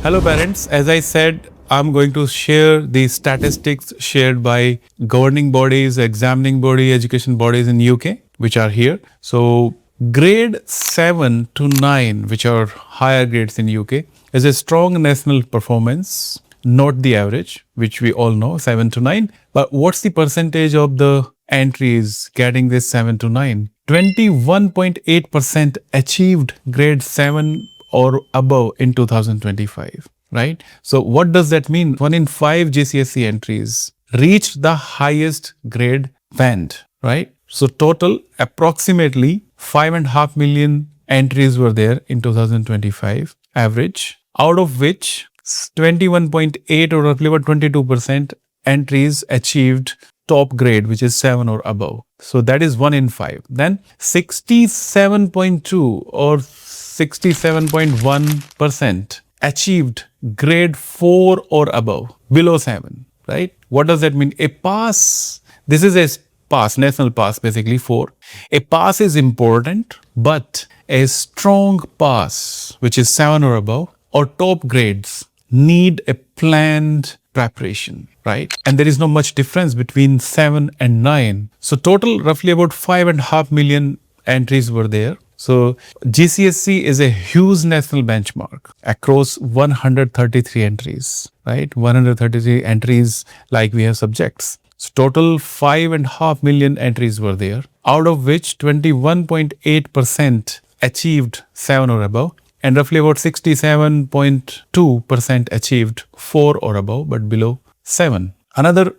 Hello parents, as I said, I'm going to share the statistics shared by governing bodies, examining body, education bodies in UK, which are here. So grade 7 to 9, which are higher grades in UK, is a strong national performance, not the average, which we all know, 7 to 9. But what's the percentage of the entries getting this 7 to 9? 21.8% achieved grade 7 or above in 2025, right? So what does that mean? 1 in 5 GCSE entries reached the highest grade band, right? So total approximately 5.5 million entries were there in 2025 average, out of which 21.8 or roughly about 22% entries achieved top grade, which is 7 or above. So that is 1 in 5. Then 67.2 or 67.1% achieved grade 4 or above, below 7, right? What does that mean? A pass, this is a pass, national pass, basically 4. A pass is important, but a strong pass, which is 7 or above, or top grades, need a planned preparation, right? And there is no much difference between 7 and 9. So total roughly about 5.5 million entries were there. So GCSE is a huge national benchmark across 133 entries, right? 133 entries like we have subjects. So total 5.5 million entries were there, out of which 21.8% achieved 7 or above, and roughly about 67.2% achieved 4 or above, but below 7. Another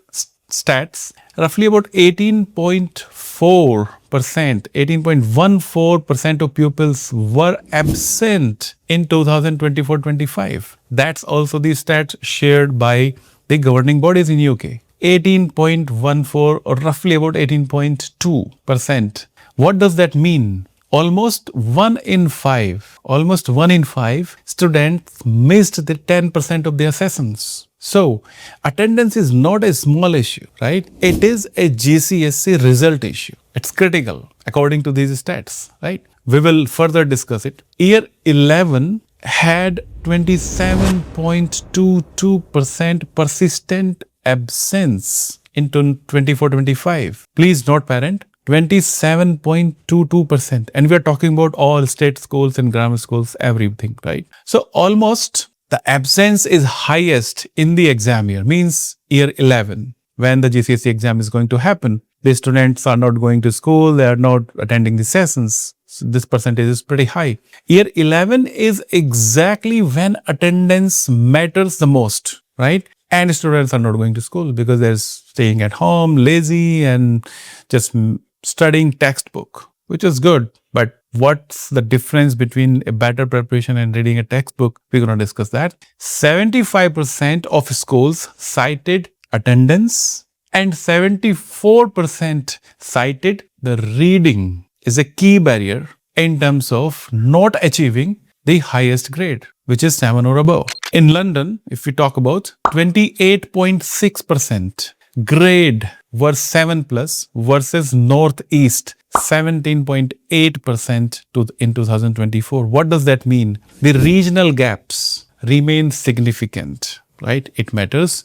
stats, roughly about 18.14% of pupils were absent in 2024-25. That's also the stats shared by the governing bodies in UK. 18.14 or roughly about 18.2%. What does that mean? Almost 1 in 5 students missed the 10% of their sessions. So attendance is not a small issue, right? It is a GCSE result issue. It's critical according to these stats, right? We will further discuss it. Year 11 had 27.22% persistent absence in 24-25. Please note, parent, 27.22%. And we are talking about all state schools and grammar schools, everything, right? So almost the absence is highest in the exam year, means year 11, when the GCSE exam is going to happen. The students are not going to school, they are not attending the sessions. So this percentage is pretty high. Year 11 is exactly when attendance matters the most, right? And students are not going to school because they're staying at home, lazy, and just studying textbook, which is good. But what's the difference between a better preparation and reading a textbook? We're going to discuss that. 75% of schools cited attendance and 74% cited the reading is a key barrier in terms of not achieving the highest grade, which is 7 or above. In London, if we talk about 28.6% grade were 7 plus versus Northeast 17.8% in 2024. What does that mean? The regional gaps remain significant, right? It matters.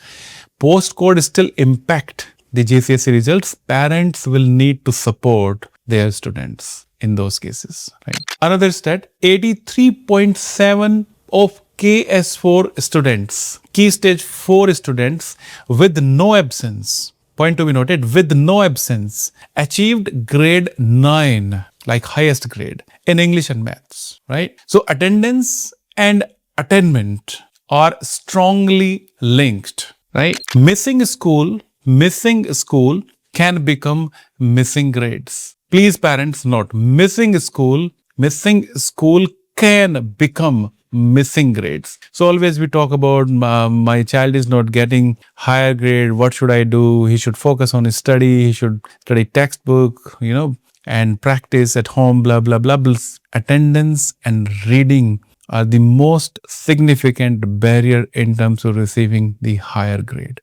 Postcode still impact the GCSE results. Parents will need to support their students in those cases, right? Another stat, 83.7 of KS4 students, key stage 4 students with no absence, point to be noted, with no absence, achieved grade 9, like highest grade in English and maths, right? So attendance and attainment are strongly linked, right? Missing school can become missing grades. Please parents note, missing school can become missing grades. So always we talk about my child is not getting higher grade. What should I do? He should focus on his study. He should study textbook, and practice at home, blah, blah, blah, blah. Attendance and reading are the most significant barrier in terms of receiving the higher grade.